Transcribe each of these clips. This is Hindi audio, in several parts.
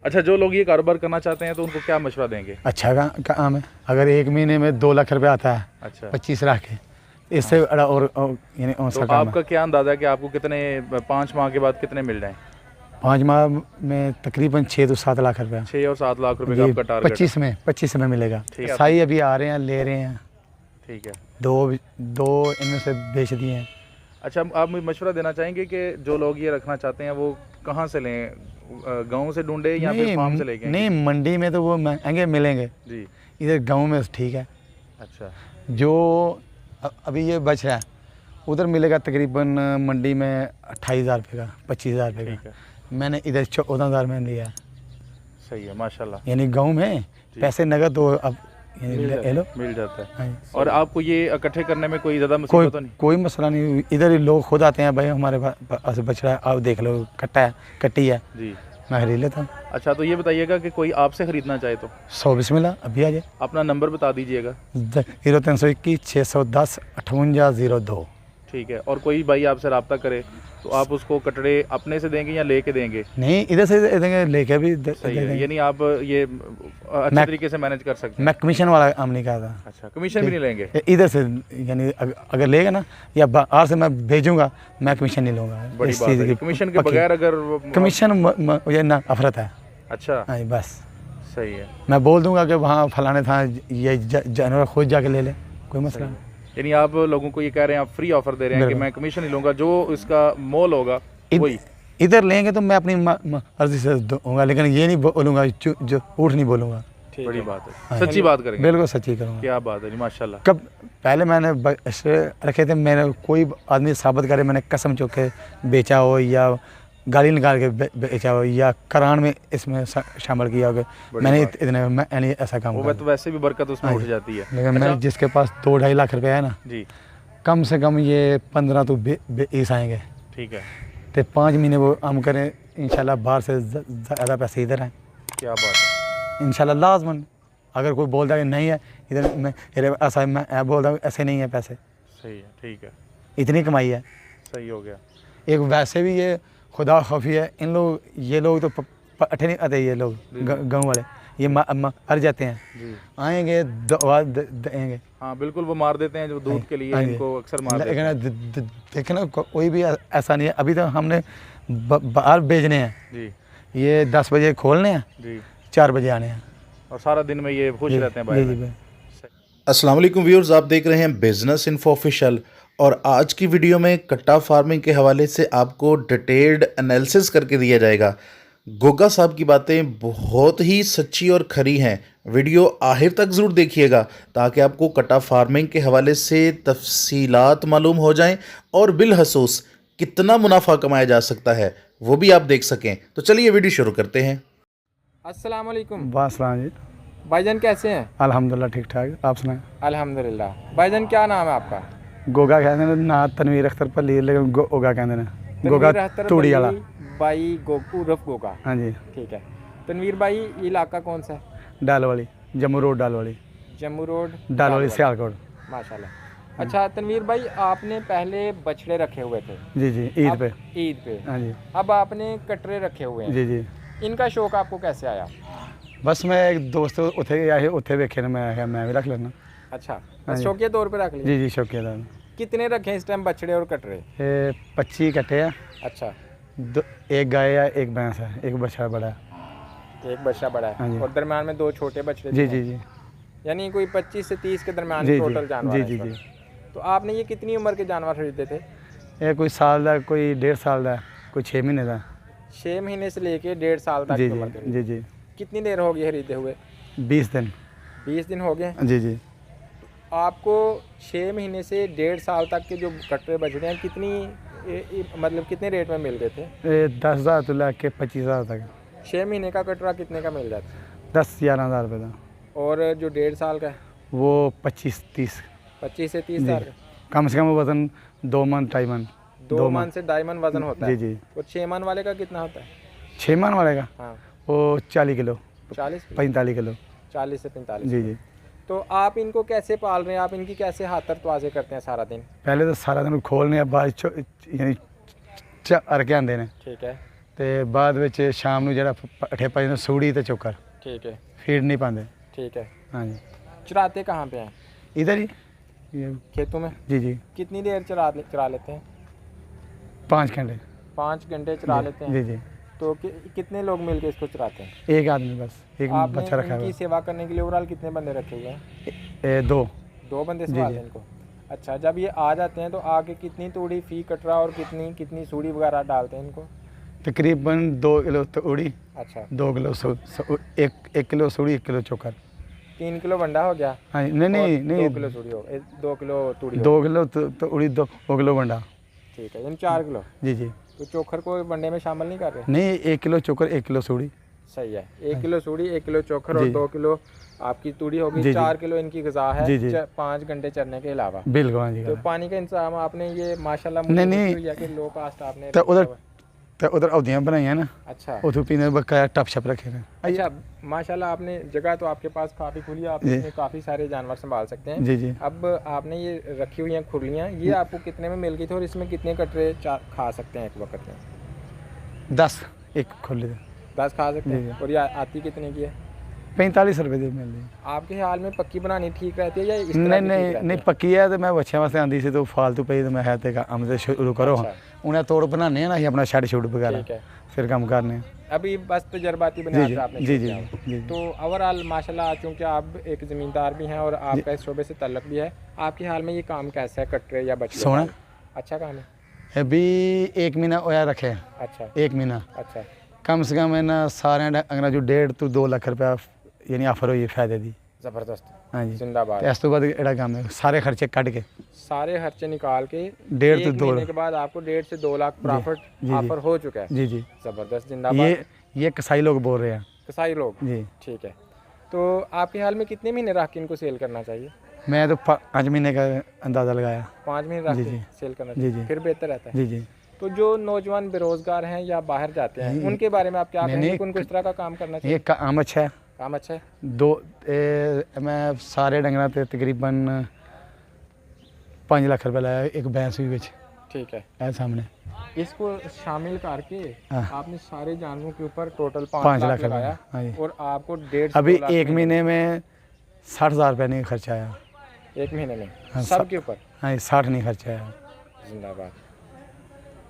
अच्छा, जो लोग ये कारोबार करना चाहते हैं तो उनको क्या मशवरा देंगे? अच्छा काम है। अगर एक महीने में 2 लाख रुपये आता है, अच्छा, 25 लाख है, इससे बड़ा और यानी कौन तो सा काम है? आपका क्या अंदाज़ा है कि आपको कितने 5 माह के बाद कितने मिल जाएँ? 5 माह में तकरीबन 6 से 7 लाख रुपया 6 और 7 लाख रुपए का जी। आपका टारगेट है। 25 में मिलेगा। ठीक है। साई अभी आ रहे हैं, ले रहे हैं, ठीक है। दो इनमें से बेच दिए हैं। अच्छा, आप मुझे मशवरा देना चाहेंगे कि जो लोग ये रखना चाहते हैं वो कहाँ से लें? गाँव से ढूंढे या फिर फार्म से लेके? नहीं, मंडी में तो वो महंगे मिलेंगे जी। इधर गांव में ठीक है। अच्छा, जो अभी ये बच रहा है उधर मिलेगा तकरीबन मंडी में 28,000 रुपये का, 25,000 रुपये ठीक का। है। मैंने इधर 14,000 में लिया। सही है, माशाल्लाह। यानी गांव में पैसे नगद तो अब ले लो, मिल जाता है। हाँ। और आपको ये इकट्ठे करने में कोई ज़्यादा मुसीबत तो नहीं? कोई मसला नहीं। इधर ही लोग खुद आते हैं, भाई हमारे पास बच रहा है, आप देख लो, कट्टी है, जी। मैं खरीद लेता हूँ। अच्छा, तो ये बताइएगा कि कोई आपसे ख़रीदना चाहे तो 100 बिस्मिल्लाह अभी आ जाए। अपना नंबर बता दीजिएगा। 0321 610 5802। ठीक है। और कोई भाई आपसे रब्ता करे तो आप उसको कटड़े अपने से देंगे या लेके देंगे? नहीं, इधर से देंगे, लेके भी सही है, यानी आप ये अच्छे तरीके से मैनेज कर सकते हैं। मैं कमीशन वाला काम नहीं करता। अच्छा, कमीशन भी नहीं लेंगे? इधर से यानी अगर लेगा ना या बाहर से मैं भेजूंगा, मैं कमीशन नहीं लूँगा। बड़ी बात है। कमीशन के बगैर अगर कमीशन मुझे ना अफरत है। अच्छा, हाँ जी, बस सही है। मैं बोल दूंगा कि वहाँ फलाने था, ये जानवर खुद जाके ले ले, कोई मसला नहीं। यानी आप लोगों को ये कह रहे हैं, आप फ्री ऑफर दे रहे हैं कि मैं कमीशन नहीं लूँगा, जो इसका मोल होगा वही। इधर लेंगे तो मैं अपनी मर्जी से दूंगा, लेकिन ये नहीं बोलूँगा, जो झूठ नहीं बोलूँगा। बड़ी बात है, सच्ची बात करेंगे। बिल्कुल सच्ची करूँगा। क्या बात है जी, माशाल्लाह। कब पहले मैंने रखे थे, मैंने कोई आदमी साबित करे मैंने कसम चुक के बेचा हो या गाली निकाल के बेचा हो या करान में इसमें शामिल किया हो, मैंने इतने मैंने ऐसा काम वो तो वैसे भी बरकत उसमें उठ जाती है। लेकिन मैं जिसके पास 2-2.5 लाख रुपए है ना जी, कम से कम ये 15 तो 20 आएंगे। ठीक है। तो 5 महीने वो हम करें, इंशाल्लाह बाहर से ज़्यादा पैसे इधर आए। क्या बात है, इंशाल्लाह लाजमन। अगर कोई बोलता है कि नहीं है इधर, मैं ऐसा मैं बोलता हूँ ऐसे नहीं है पैसे। सही है, ठीक है, इतनी कमाई है। सही हो गया। एक वैसे भी ये खुदा खौफी है, इन लोग ये लोग तो पट्टे नहीं आते, ये लोग गाँव वाले ये मर जाते हैं जी। आएंगे दवा देंगे। हाँ बिल्कुल, वो मार देते हैं जो दूध के लिए, इनको अक्सर मार देते हैं। लेकिन देखना कोई भी ऐसा नहीं है। अभी तो हमने बाहर भेजने हैं जी, ये 10 बजे खोलने हैं जी, 4 बजे आने हैं और सारा दिन में ये खुश रहते हैं भाई। अस्सलाम वालेकुम व्यूअर्स, आप देख रहे हैं बिजनेस इन्फो ऑफिशियल और आज की वीडियो में कट्टा फार्मिंग के हवाले से आपको डिटेल्ड एनालिसिस करके दिया जाएगा। गोगा साहब की बातें बहुत ही सच्ची और खरी हैं। वीडियो आखिर तक ज़रूर देखिएगा ताकि आपको कट्टा फार्मिंग के हवाले से तफसीलात मालूम हो जाएं और बिलखसूस कितना मुनाफा कमाया जा सकता है वो भी आप देख सकें। तो चलिए वीडियो शुरू करते हैं। अस्सलाम वालेकुम। वासलाम जी। भाईजान कैसे हैं? अल्हम्दुलिल्लाह ठीक ठाक, आप सुनाएं। अल्हम्दुलिल्लाह। भाईजान क्या नाम है आपका? गोगा कहते हैं ना, तनवीर अख्तर पल्ली, लेकिन गोगा कहते हैं। गोगा तूड़ी वाला भाई उर्फ गोगा। हाँ जी, ठीक है। तनवीर भाई, ये इलाका कौन सा है? डाल वाली, जम्मू रोड डाल वाली, जम्मू रोड डाल वाली सियालकोट। माशाल्लाह। अच्छा तनवीर भाई, आपने पहले बछड़े रखे हुए थे? जी जी, ईद पे। ईद पे, हाँ जी। अब आपने कटरे रखे हुए हैं? जी जी। इनका शौक आपको कैसे आया? बस मैं एक दोस्त उथे आए उथे वेखे ना, मैं भी रख लेना। अच्छा, बस शौकिया तौर पे रख लिया? जी जी, शौकिया। कितने रखे हैं इस टाइम बछड़े और कटरे? 25 कट्टे हैं। अच्छा, एक गाय है, एक भैंस है, एक बछड़ा बड़ा है। एक बछड़ा बड़ा है और दरम्यान में 2 छोटे बछड़े? जी जी जी। यानी कोई 25 से 30 के दरम्यान टोटल जानवर? जी जी जी। तो आपने ये कितनी उम्र के जानवर खरीदे थे? ये कोई साल का, कोई 1.5 साल का, कोई 6 महीने का। 6 महीने से लेके 1.5 साल तक जी की उम्र के? जी जी। कितनी देर हो गई खरीदे हुए? 20 दिन। 20 दिन हो गए? जी जी। आपको 6 महीने से 1.5 साल तक के जो कटरे बछड़े हैं कितनी मतलब कितने रेट में मिल गए थे? 10,000 तो लेके 25,000 तक। 6 महीने का कटरा कितने का मिल जाता है? 10-11 हज़ार रुपये का। और जो 1.5 साल का है वो 25-30। 25 से 30 हज़ार का? कम से कम वजन 2 मन 2.5 मन। 2 मन से 2.5 मन वजन होता है? जी जी। और 6 मन वाले का कितना होता है? 6 मन वाले का? हाँ, वो 40 किलो। 45 किलो। 40 से 45? जी जी। तो आप इनको कैसे पाल रहे हैं? आप इनकी कैसे हाथर तवाज़े करते हैं सारा दिन? पहले तो सारा दिन खोलने, बाद यानी अर के आते हैं। ठीक है। ਤੇ ਬਾਅਦ ਵਿੱਚ ਸ਼ਾਮ ਨੂੰ ਜਿਹੜਾ ਪੱਠੇ ਪਾਈ ਨੂੰ ਸੂੜੀ ਤੇ ਚੋਕਰ ठीक है ਫੀਡ ਨਹੀਂ ਪਾਉਂਦੇ ठीक है। ਹਾਂਜੀ चराते कहाँ पे हैं? इधर ही ये खेतों में? जी जी कितनी देर चरा लेते हैं? 5 घंटे 5 घंटे चरा लेते हैं। जी जी तो कितने लोग मिलके इसको चराते हैं? एक आदमी बस एक आपने बच्चा रखा इनकी हुआ सेवा करने के लिए ओवरऑल कितने बंदे रखे हुए हैं? 2 2 बंदे जी, संभालते जी। हैं इनको। अच्छा, जब ये आ जाते हैं तो आगे कितनी तूड़ी फी कटरा और कितनी सूड़ी वगैरह डालते हैं इनको? तकरीबन 2 किलो तोड़ी अच्छा, 2 किलो एक किलो सूड़ी 1 किलो चोकर 3 किलो बंडा हो गया। हाँ नहीं नहीं नहीं 2 किलो सूड़ी हो 2 किलो तूड़ी 2 किलो तोड़ी 2 किलो बंडा ठीक है, यानी 4 किलो। जी जी तो चोखर को बंडे में शामिल नहीं कर रहे? नहीं 1 किलो चोकर 1 किलो सूड़ी सही है, 1 किलो सूड़ी 1 किलो चोखर और जी। 2 किलो आपकी तूड़ी होगी। जी, जी। 4 किलो इनकी गज़ा है जी, जी। 5 घंटे चरने के अलावा। बिल्कुल हाँ जी तो पानी का इंतजाम आपने ये माशाल्लाह नहीं, नहीं। खुशी हुई है कि लो कास्ट आपने तो रखा उधर हुआ है। तो उधर अवधियाँ बनाई हैं ना अच्छा उधर पीने बकाया टप छप रखे हैं अच्छा, माशाल्लाह आपने जगह तो आपके पास काफ़ी खुली है, आप जी। इसमें काफ़ी सारे जानवर संभाल सकते हैं। जी जी अब आपने ये रखी हुई हैं खुरलियाँ, ये आपको कितने में मिल गई थी और इसमें कितने कटरे खा सकते हैं एक वक्त में? 10 एक खोल ली 10 खा सकते जी, हैं। और ये आती कितने की है? 45 रुपए दी मिल रही आपके ख्याल में पक्की बनानी ठीक रहती है या इस तरह नहीं की नहीं ठीक रहती नहीं है? पक्की है तो मैं बच्चे वास्ते आंदी सी तो फालतू पई तो मैं है ते काम से शुरू करो अच्छा। उन्हें तोड़ बनाने हैं ना ये अपना शेड शूट वगैरह ठीक है, फिर काम करने अभी बस तजर्बाती जी बुनियाद जी पे आपने जी शुरू जी किया हो। जी तो ओवरऑल माशाल्लाह चूँकि आप एक ज़मींदार भी हैं और आपका इस शोबे से तल्लक भी है, आपके हाल में ये काम कैसा है कटरे या बचड़े? सोना। अच्छा काम है। अभी 1 महीना होया रखे अच्छा 1 महीना अच्छा कम से कम इन्हें सारे अंग्रेज जो 1.5 तो 2 लाख रुपया यानी ऑफर हुई फायदे दी ज़बरदस्त, हाँ जी जिंदाबाद। तो इस तो बाद एड़ा काम है सारे खर्चे कट के सारे खर्चे निकाल के 1.5 तो 2 महीने के बाद आपको 1.5 से 2 लाख प्रॉफिट जी, जी। ऑफर हो चुका है। जी जी ज़बरदस्त, जिंदाबाद। ये कसाई लोग बोल रहे हैं कसाई लोग, जी ठीक है। तो आपके हाल में कितने महीने रख के इनको सेल करना चाहिए? मैं तो 5 महीने का अंदाज़ा लगाया 5 महीने रख जी, के जी। सेल करना जी, चाहिए, जी। फिर बेहतर रहता है। जी जी तो जो नौजवान बेरोजगार हैं या बाहर जाते हैं नहीं, उनके बारे में आप क्या नहीं, कहेंगे नहीं, कि उनको इस तरह का काम करना चाहिए? ये काम अच्छा है काम अच्छा है। मैं सारे डंगरा ते तकरीबन 5 लाख रुपए लाया एक भैंस भी बेच ठीक है, है सामने इसको शामिल करके हाँ। आपने सारे जानवरों के ऊपर टोटल 5 5 लाख लाख रुपए लगाया हाँ जी और आपको 1.5 से अभी 2 लाख 1 महीने में 60,000 रुपये नहीं खर्चा आया एक महीने में हाँ, सब के ऊपर। हाँ जी 60 नहीं खर्चा आया जिंदाबाद।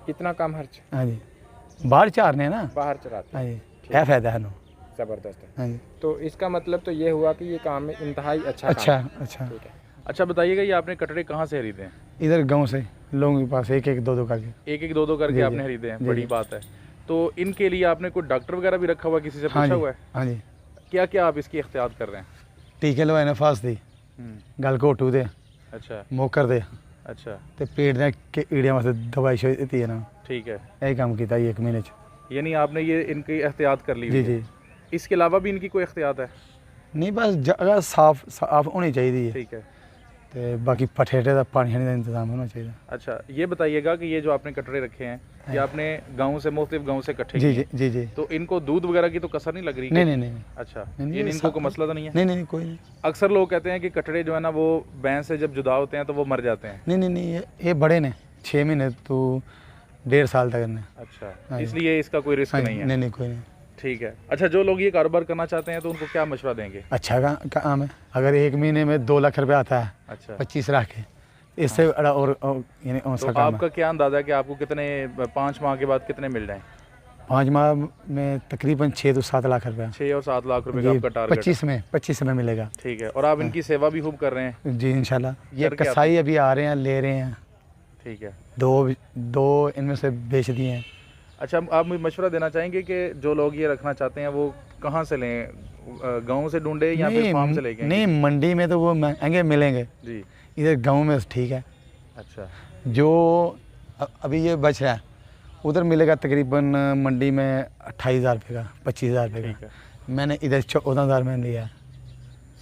इतना कम खर्च हाँ जी बाहर चारने ना बाहर चलाते हाँ हैं, जी क्या फ़ायदा है नो ज़बरदस्त है। हाँ जी तो इसका मतलब तो ये हुआ कि ये काम में इंतहाई अच्छा काम अच्छा है। अच्छा ठीक है, अच्छा बताइएगा, ये आपने कटरे कहाँ से खरीदे हैं? इधर गांव से लोगों के पास 1 1 2 2 करके एक एक दो दो करके जी, आपने जी। खरीदे हैं, जी, बड़ी जी। बात है। तो इनके लिए आपने कोई डॉक्टर वगैरह भी रखा हुआ, किसी से हाँ पूछा जी हुआ है? हाँ जी क्या क्या आप इसकी एहतियात कर रहे हैं? टीके लवाए ने फास दी गल घोटू दे अच्छा मोकर दे अच्छा ते पेट दे कीड़ियां वास्ते दवाई शो दी है ना ठीक है, यही काम किया 1 महीने च यानी आपने ये इनकी एहतियात कर ली जी हुई है। जी इसके अलावा भी इनकी कोई एहतियात है? नहीं बस जगह साफ होनी चाहिए ठीक है। ते बाकी पठेटे का पानी का इंतजाम होना चाहिए अच्छा ये बताइएगा कि ये जो आपने कटरे रखे हैं ये आपने गाँव से मुख्तलिफ गाँव से इकट्ठे जी किए जी जी जी तो इनको दूध वगैरह की तो कसर नहीं लग रही? नहीं नहीं नहीं अच्छा, नहीं, यानी ये इनको सा- कोई मसला तो नहीं है? नहीं नहीं कोई नहीं अक्सर लोग कहते हैं कि कटरे जो है ना वो भैंस से जब जुदा होते हैं तो वो मर जाते हैं। नहीं नहीं नहीं ये बड़े ने 6 महीने तो 1.5 साल तक ने अच्छा, हाँ जी। इसलिए इसका कोई रिस्क हाँ जी, नहीं है। नहीं नहीं कोई नहीं ठीक है। अच्छा, जो लोग ये कारोबार करना चाहते हैं तो उनको क्या मशवरा देंगे? अच्छा काम है अगर 1 महीने में 2 लाख रुपये आता है अच्छा, 25 लाख के इससे बड़ा और यानी और तो सा काम आपका क्या अंदाजा है कि आपको कितने 5 माह के बाद कितने मिल जाएं? 5 माह में तकरीबन 6 तो 7 लाख रुपया 6 और 7 लाख रुपए का जी आपका टारगेट है। 25 में मिलेगा ठीक है। और आप इनकी सेवा भी खूब कर रहे हैं? जी इंशाल्लाह ये करके कसाई अभी आ रहे हैं ले रहे हैं ठीक है। दो इनमें से बेच दिए हैं अच्छा, आप मुझे मशवरा देना चाहेंगे कि जो लोग ये रखना चाहते हैं वो कहाँ से लें? गांव से ढूंढे या फिर फार्म से लेके? नहीं मंडी में तो वो महंगे मिलेंगे जी इधर गांव में ठीक है अच्छा जो अभी ये बच रहा है उधर मिलेगा तकरीबन मंडी में 28,000 रुपये का 25,000 रुपये ठीक का है, मैंने इधर 14,000 में लिया है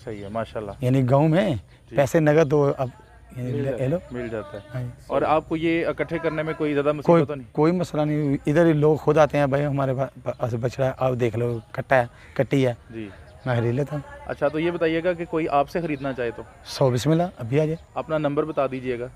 सही है माशाल्लाह। यानी गांव में जी। पैसे नगद तो अब यानी मिल ले लो मिल जाता है। हाँ जी। और आपको ये इकट्ठे करने में कोई ज़्यादा कोई मुसीबत तो नहीं? कोई मसला नहीं इधर ही लोग खुद आते हैं भाई हमारे पास बच रहा है आप देख लो कट्टी है जी मैं खरीद लेता हूँ अच्छा, तो ये बताइएगा कि कोई आपसे ख़रीदना चाहे तो 100 बिस्मिल्लाह अभी आ जाए अपना नंबर बता दीजिएगा।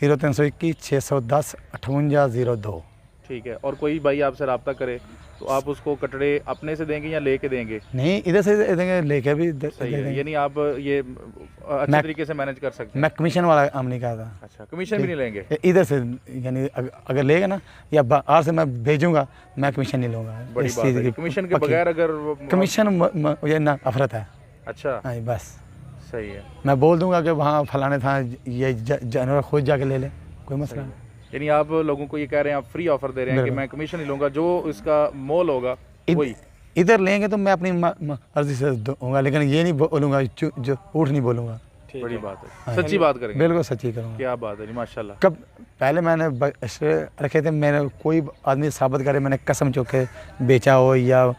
0321 610 5802 ठीक है। और कोई भाई आपसे रब्ता करे तो आप उसको कटड़े अपने से देंगे या लेके देंगे? नहीं, इधर से देंगे, लेके भी सही है, देंगे। यानी आप ये अच्छे तरीके से मैनेज कर सकते हैं। मैं कमीशन वाला काम नहीं करता। अच्छा, कमीशन भी नहीं लेंगे? इधर से यानी अगर लेगा ना या बाहर से मैं भेजूंगा, मैं कमीशन नहीं लूँगा। बड़ी इस बात चीज़ है, की कमीशन के पक्की। बगैर अगर कमीशन मुझे ना अफरत है। अच्छा, हाँ बस, सही है। मैं बोल दूंगा कि वहाँ फलाने था, ये जानवर खुद जाके ले ले, कोई मसला नहीं। यानी आप लोगों को ये कह रहे हैं, आप फ्री ऑफर दे रहे हैं कि मैं कमीशन नहीं लूंगा, जो इसका मोल होगा वही। इधर लेंगे तो मैं अपनी मर्जी से दूंगा, लेकिन ये नहीं बोलूँगा जो झूठ नहीं बोलूँगा। बड़ी बात है, सच्ची बात करेंगे। बिल्कुल सच्ची करूँगा। क्या बात है जी, माशाल्लाह। कब पहले मैंने ऐसे रखे थे, मैंने कोई आदमी साबित करे मैंने कसम चुक के बेचा हो या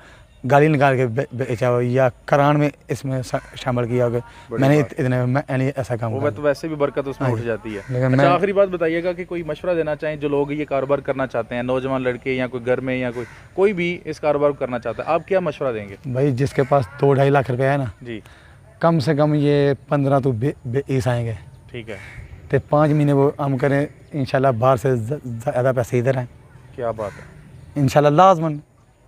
गाली निकाल के बेचा हो या करान में इसमें शामिल किया हो, मैंने इतने मैंने ऐसा काम वो तो वैसे भी बरकत उसमें उठ जाती है। लेकिन अच्छा, आखिरी बात बताइएगा कि कोई मशवरा देना चाहें जो लोग ये कारोबार करना चाहते हैं, नौजवान लड़के या कोई घर में या कोई भी इस कारोबार को करना चाहता है, आप क्या मशवरा देंगे? भाई जिसके पास 2-2.5 लाख रुपया है ना जी, कम से कम ये 15 तो 20 आएंगे। ठीक है। तो 5 महीने वो हम करें, इंशाल्लाह बाहर से ज़्यादा पैसे इधर हैं। क्या बात है, इंशाल्लाह लाजमन।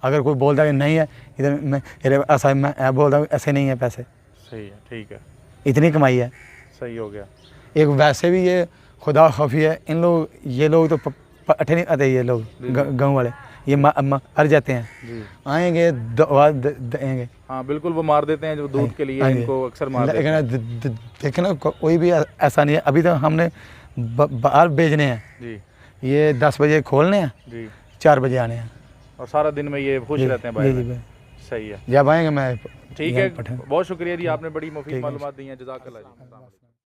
अगर कोई बोलता है कि नहीं है इधर, मैं ऐसा मैं बोलता हूँ ऐसे नहीं है पैसे, सही है, ठीक है, इतनी कमाई है। सही हो गया। एक वैसे भी ये खुदा खौफी है, इन लोग ये लोग तो अठे नहीं आते, ये लोग गाँव वाले ये मर जाते हैं, जी, आएंगे दवा देंगे। हाँ बिल्कुल, वो मार देते हैं जो दूध के लिए, इनको अक्सर मार देते हैं। लेकिन देखना कोई भी ऐसा नहीं है। अभी तो हमने बाहर भेजने हैं, जी, ये 10 बजे खोलने हैं, जी, 4 बजे आने हैं, और सारा दिन में ये खुश रहते हैं भाई। जी। सही है, जब आएंगे मैं ठीक है। बहुत शुक्रिया जी, आपने बड़ी मुफीद मालूमात दी हैं, जज़ाकल्लाह जी।